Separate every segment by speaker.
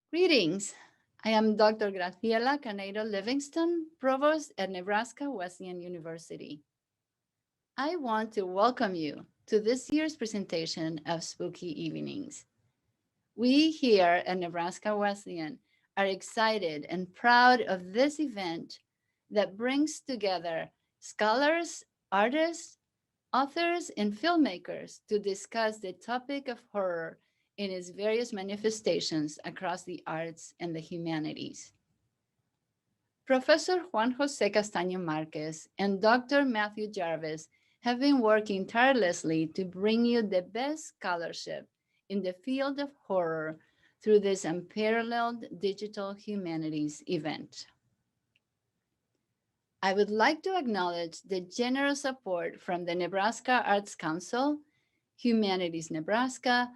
Speaker 1: Greetings. I am Dr. Graciela Canedo Livingston, Provost at Nebraska Wesleyan University. I want to welcome you to this year's presentation of Spooky Evenings. We here at Nebraska Wesleyan are excited and proud of this event that brings together scholars, artists, authors, and filmmakers to discuss the topic of horror in its various manifestations across the arts and the humanities. Professor Juan Jose Castaño Marquez and Dr. Matthew Jarvis have been working tirelessly to bring you the best scholarship in the field of horror through this unparalleled digital humanities event. I would like to acknowledge the generous support from the Nebraska Arts Council, Humanities Nebraska,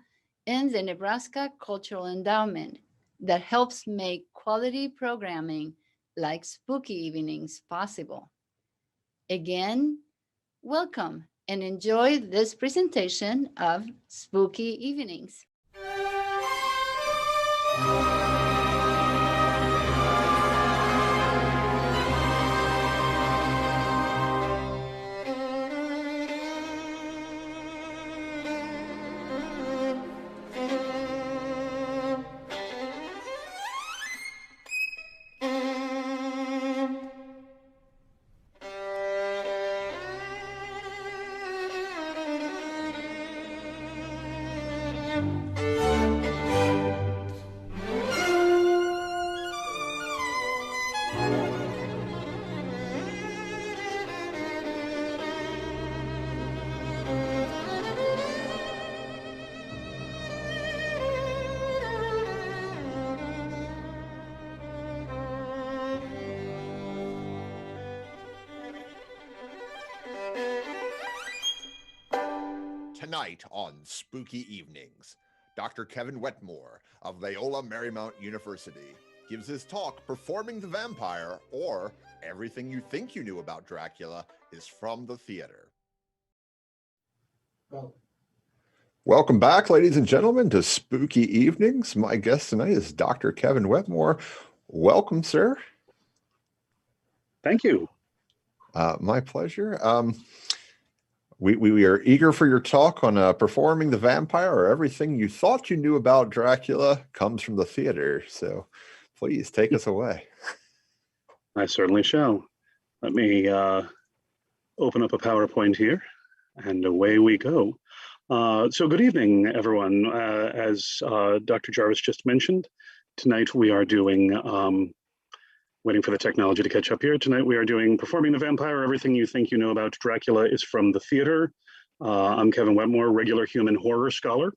Speaker 1: and the Nebraska Cultural Endowment that helps make quality programming like Spooky Evenings possible. Again, welcome and enjoy this presentation of Spooky Evenings.
Speaker 2: Tonight on Spooky Evenings, Dr. Kevin Wetmore of Loyola Marymount University gives his talk Performing the Vampire, or Everything You Think You Knew About Dracula is from the Theater. Welcome back, ladies and gentlemen, to Spooky Evenings. My guest tonight is Dr. Kevin Wetmore. Welcome, sir.
Speaker 3: Thank you.
Speaker 2: My pleasure. We are eager for your talk on Performing the Vampire, or Everything You Thought You Knew About Dracula comes from the theater. So please take us away.
Speaker 3: I certainly shall. Let me open up a PowerPoint here, and away we go. So good evening, everyone. As Dr. Jarvis just mentioned, tonight we are doing waiting for the technology to catch up here. Tonight we are doing Performing the Vampire, Everything You Think You Know About Dracula is from the Theater. I'm Kevin Wetmore, regular human horror scholar.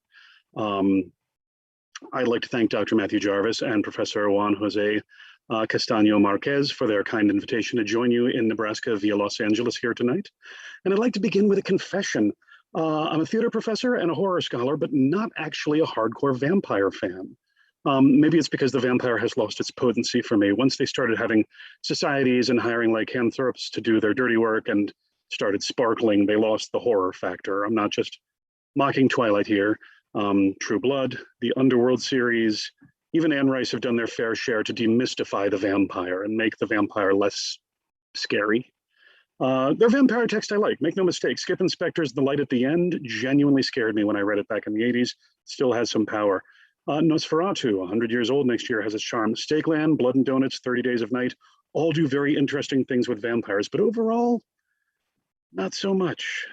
Speaker 3: I'd like to thank Dr. Matthew Jarvis and Professor Juan Jose Castaño Marquez for their kind invitation to join you in Nebraska via Los Angeles here tonight. And I'd like to begin with a confession. I'm a theater professor and a horror scholar, but not actually a hardcore vampire fan. Maybe it's because the vampire has lost its potency for me. Once they started having societies and hiring lycanthropes to do their dirty work and started sparkling, they lost the horror factor. I'm not just mocking Twilight here. True Blood, the Underworld series, even Anne Rice have done their fair share to demystify the vampire and make the vampire less scary. They're vampire text I like, make no mistake. Skip and Spectre's The Light at the End genuinely scared me when I read it back in the 80s. Still has some power. Nosferatu, 100 years old next year, has its charm. Stakeland, Blood and Donuts, 30 Days of Night, all do very interesting things with vampires, but overall, not so much.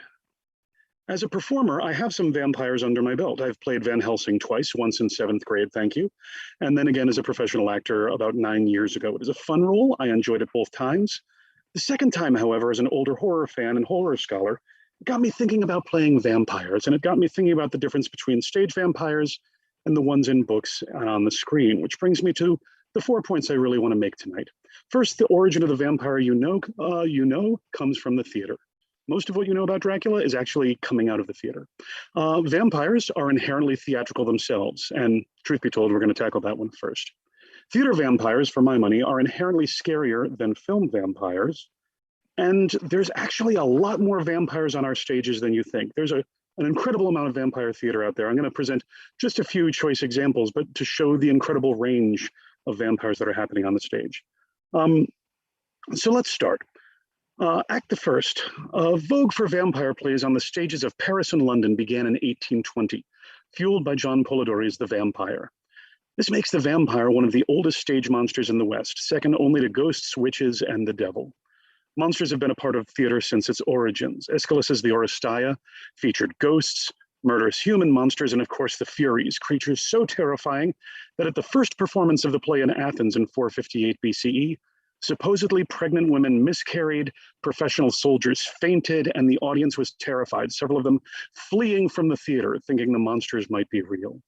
Speaker 3: As a performer, I have some vampires under my belt. I've played Van Helsing twice, once in 7th grade, thank you, and then again as a professional actor about 9 years ago. It was a fun role. I enjoyed it both times. The second time, however, as an older horror fan and horror scholar, it got me thinking about playing vampires, and it got me thinking about the difference between stage vampires and the ones in books and on the screen, which brings me to the 4 points I really want to make tonight. First, the origin of the vampire you know comes from the theater. Most of what you know about Dracula is actually coming out of the theater. Vampires are inherently theatrical themselves, and truth be told, we're going to tackle that one first. Theater vampires, for my money, are inherently scarier than film vampires, and there's actually a lot more vampires on our stages than you think. There's a an incredible amount of vampire theater out there. I'm going to present just a few choice examples, but to show the incredible range of vampires that are happening on the stage. So let's start. Act the first. Vogue for vampire plays on the stages of Paris and London began in 1820, fueled by John Polidori's The Vampire. This makes the vampire one of the oldest stage monsters in the West, second only to ghosts, witches, and the devil. Monsters have been a part of theater since its origins. Aeschylus's The Oresteia featured ghosts, murderous human monsters, and of course the Furies, creatures so terrifying that at the first performance of the play in Athens in 458 BCE, supposedly pregnant women miscarried, professional soldiers fainted, and the audience was terrified, several of them fleeing from the theater, thinking the monsters might be real.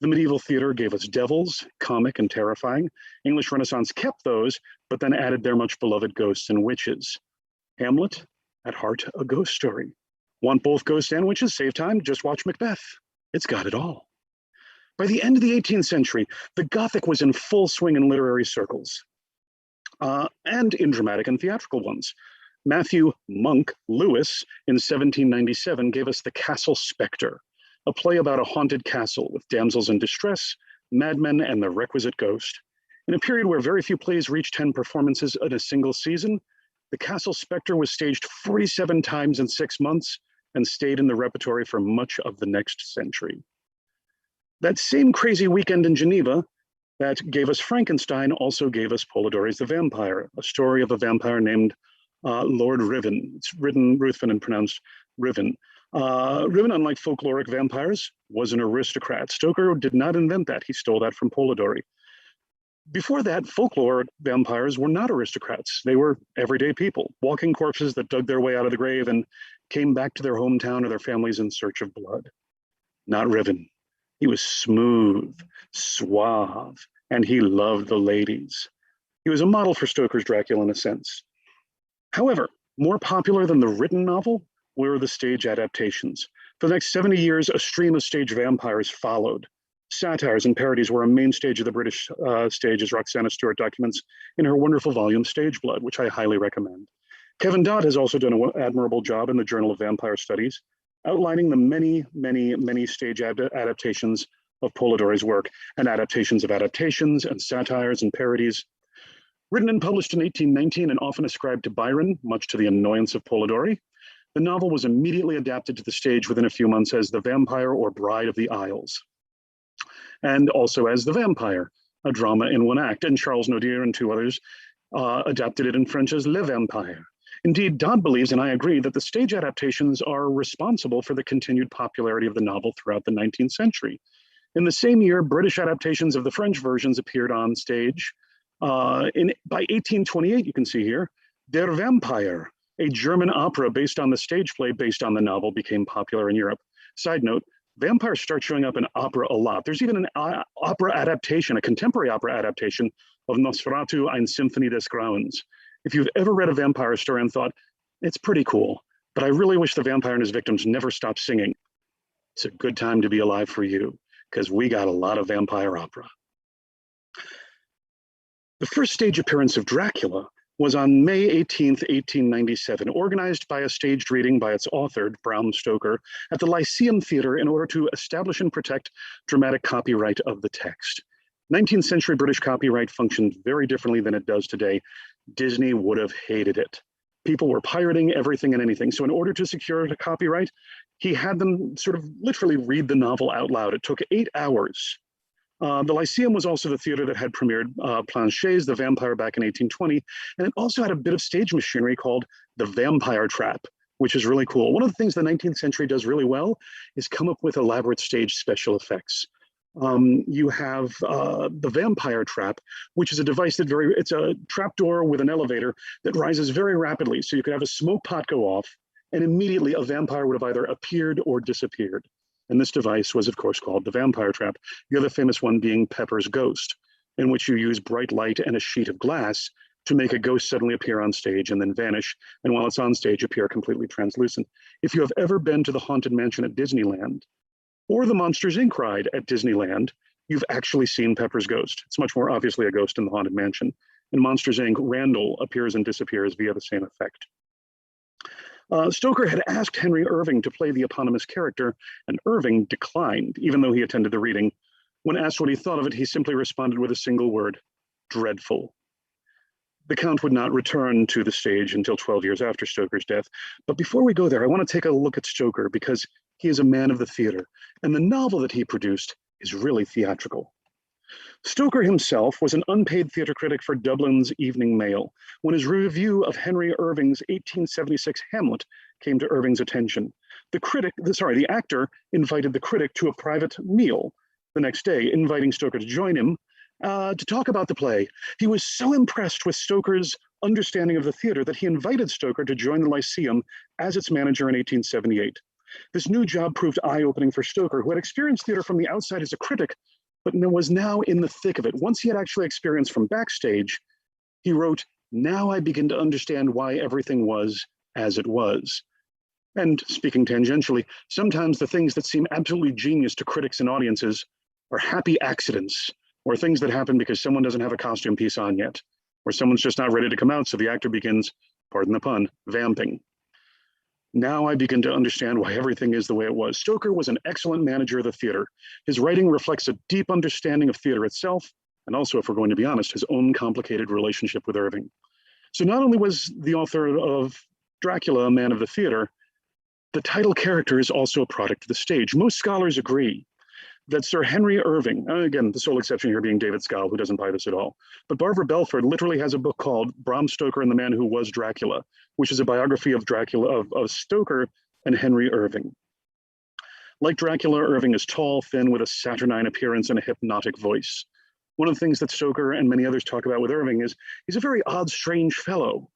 Speaker 3: The medieval theater gave us devils, comic and terrifying. English Renaissance kept those, but then added their much beloved ghosts and witches. Hamlet, at heart, a ghost story. Want both ghosts and witches? Save time, just watch Macbeth. It's got it all. By the end of the 18th century, the Gothic was in full swing in literary circles, and in dramatic and theatrical ones. Matthew Monk Lewis in 1797 gave us The Castle Spectre, a play about a haunted castle with damsels in distress, madmen, and the requisite ghost. In a period where very few plays reached 10 performances in a single season, The Castle Spectre was staged 47 times in 6 months and stayed in the repertory for much of the next century. That same crazy weekend in Geneva that gave us Frankenstein also gave us Polidori's The Vampire, a story of a vampire named Lord Ruthven. It's written Ruthven and pronounced Riven. Ruthven, unlike folkloric vampires, was an aristocrat. Stoker did not invent that. He stole that from Polidori. Before that, folkloric vampires were not aristocrats. They were everyday people, walking corpses that dug their way out of the grave and came back to their hometown or their families in search of blood. Not Riven. He was smooth, suave, and he loved the ladies. He was a model for Stoker's Dracula in a sense. However, more popular than the written novel were the stage adaptations. For the next 70 years, a stream of stage vampires followed. Satires and parodies were a main stage of the British stage, as Roxana Stewart documents in her wonderful volume, Stage Blood, which I highly recommend. Kevin Dodd has also done an admirable job in the Journal of Vampire Studies, outlining the many stage adaptations of Polidori's work, and adaptations of adaptations and satires and parodies. Written and published in 1819 and often ascribed to Byron, much to the annoyance of Polidori, the novel was immediately adapted to the stage within a few months as The Vampire or Bride of the Isles, and also as The Vampire, a drama in one act, and Charles Nodier and two others adapted it in French as Le Vampire. Indeed, Dodd believes, and I agree, that the stage adaptations are responsible for the continued popularity of the novel throughout the 19th century. In the same year, British adaptations of the French versions appeared on stage. By 1828, you can see here, Der Vampire, a German opera based on the stage play based on the novel, became popular in Europe. Side note, vampires start showing up in opera a lot. There's even an opera adaptation, a contemporary opera adaptation of Nosferatu, Ein Symphonie des Grauens. If you've ever read a vampire story and thought, it's pretty cool, but I really wish the vampire and his victims never stopped singing, it's a good time to be alive for you, because we got a lot of vampire opera. The first stage appearance of Dracula was on May 18th, 1897, organized by a staged reading by its author, Bram Stoker, at the Lyceum Theatre in order to establish and protect dramatic copyright of the text. 19th century British copyright functioned very differently than it does today. Disney would have hated it. People were pirating everything and anything. So in order to secure the copyright, he had them sort of literally read the novel out loud. It took 8 hours. The Lyceum was also the theater that had premiered Planchet's The Vampire back in 1820, and it also had a bit of stage machinery called the Vampire Trap, which is really cool. One of the things the 19th century does really well is come up with elaborate stage special effects. You have the Vampire Trap, which is a device that it's a trapdoor with an elevator that rises very rapidly. So you could have a smoke pot go off, and immediately a vampire would have either appeared or disappeared. And this device was, of course, called the Vampire Trap. The other famous one being Pepper's Ghost, in which you use bright light and a sheet of glass to make a ghost suddenly appear on stage and then vanish, and while it's on stage, appear completely translucent. If you have ever been to the Haunted Mansion at Disneyland, or the Monsters, Inc. ride at Disneyland, you've actually seen Pepper's Ghost. It's much more obviously a ghost in the Haunted Mansion. In Monsters, Inc., Randall appears and disappears via the same effect. Stoker had asked Henry Irving to play the eponymous character, and Irving declined, even though he attended the reading. When asked what he thought of it, he simply responded with a single word: dreadful. The Count would not return to the stage until 12 years after Stoker's death. But before we go there, I want to take a look at Stoker because he is a man of the theater, and the novel that he produced is really theatrical. Stoker himself was an unpaid theater critic for Dublin's Evening Mail when his review of Henry Irving's 1876 Hamlet came to Irving's attention. The actor invited the critic to a private meal the next day, inviting Stoker to join him to talk about the play. He was so impressed with Stoker's understanding of the theater that he invited Stoker to join the Lyceum as its manager in 1878. This new job proved eye-opening for Stoker, who had experienced theater from the outside as a critic, but was now in the thick of it. Once he had actually experienced from backstage, he wrote, "Now I begin to understand why everything was as it was." And speaking tangentially, sometimes the things that seem absolutely genius to critics and audiences are happy accidents, or things that happen because someone doesn't have a costume piece on yet, or someone's just not ready to come out, so the actor begins, pardon the pun, vamping. Now I begin to understand why everything is the way it was. Stoker was an excellent manager of the theater. His writing reflects a deep understanding of theater itself, and also, if we're going to be honest, his own complicated relationship with Irving. So not only was the author of Dracula a man of the theater, the title character is also a product of the stage. Most scholars agree that Sir Henry Irving, again, the sole exception here being David Scow, who doesn't buy this at all, but Barbara Belford literally has a book called Bram Stoker and the Man Who Was Dracula, which is a biography of Dracula, of Stoker and Henry Irving. Like Dracula, Irving is tall, thin, with a saturnine appearance and a hypnotic voice. One of the things that Stoker and many others talk about with Irving is he's a very odd, strange fellow,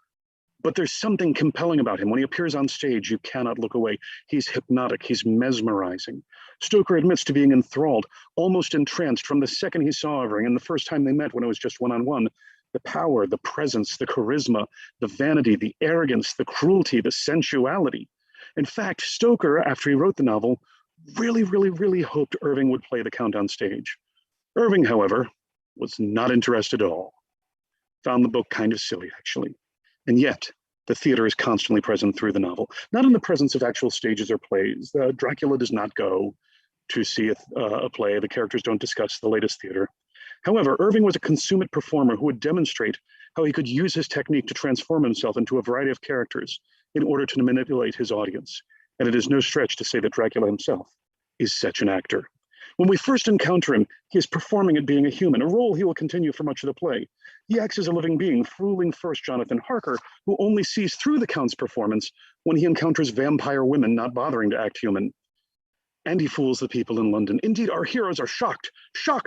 Speaker 3: but there's something compelling about him. When he appears on stage, you cannot look away. He's hypnotic, he's mesmerizing. Stoker admits to being enthralled, almost entranced from the second he saw Irving and the first time they met when it was just one-on-one. The power, the presence, the charisma, the vanity, the arrogance, the cruelty, the sensuality. In fact, Stoker, after he wrote the novel, really hoped Irving would play the Count on stage. Irving, however, was not interested at all. Found the book kind of silly, actually. And yet, the theater is constantly present through the novel, not in the presence of actual stages or plays. Dracula does not go to see a play. The characters don't discuss the latest theater. However, Irving was a consummate performer who would demonstrate how he could use his technique to transform himself into a variety of characters in order to manipulate his audience. And it is no stretch to say that Dracula himself is such an actor. When we first encounter him, he is performing at being a human, a role he will continue for much of the play. He acts as a living being, fooling first Jonathan Harker, who only sees through the Count's performance when he encounters vampire women not bothering to act human. And he fools the people in London. Indeed, our heroes are shocked,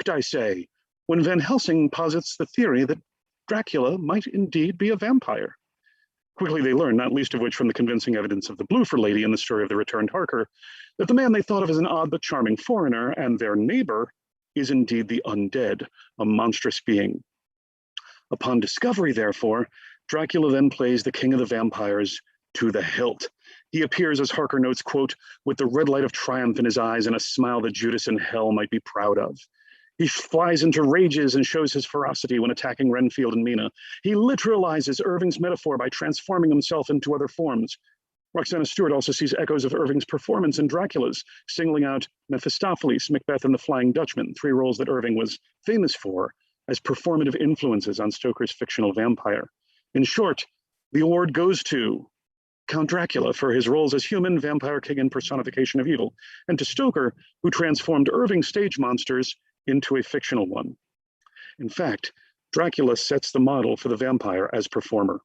Speaker 3: I say, when Van Helsing posits the theory that Dracula might indeed be a vampire. Quickly they learn, not least of which from the convincing evidence of the Bloofer lady in the story of the returned Harker, that the man they thought of as an odd but charming foreigner and their neighbor is indeed the undead, a monstrous being. Upon discovery, therefore, Dracula then plays the king of the vampires to the hilt. He appears, as Harker notes, quote, with the red light of triumph in his eyes and a smile that Judas in hell might be proud of. He flies into rages and shows his ferocity when attacking Renfield and Mina. He literalizes Irving's metaphor by transforming himself into other forms. Roxana Stewart also sees echoes of Irving's performance in Dracula's, singling out Mephistopheles, Macbeth, and the Flying Dutchman, three roles that Irving was famous for as performative influences on Stoker's fictional vampire. In short, the award goes to Count Dracula for his roles as human, vampire king, and personification of evil, and to Stoker, who transformed Irving's stage monsters into a fictional one. In fact, Dracula sets the model for the vampire as performer.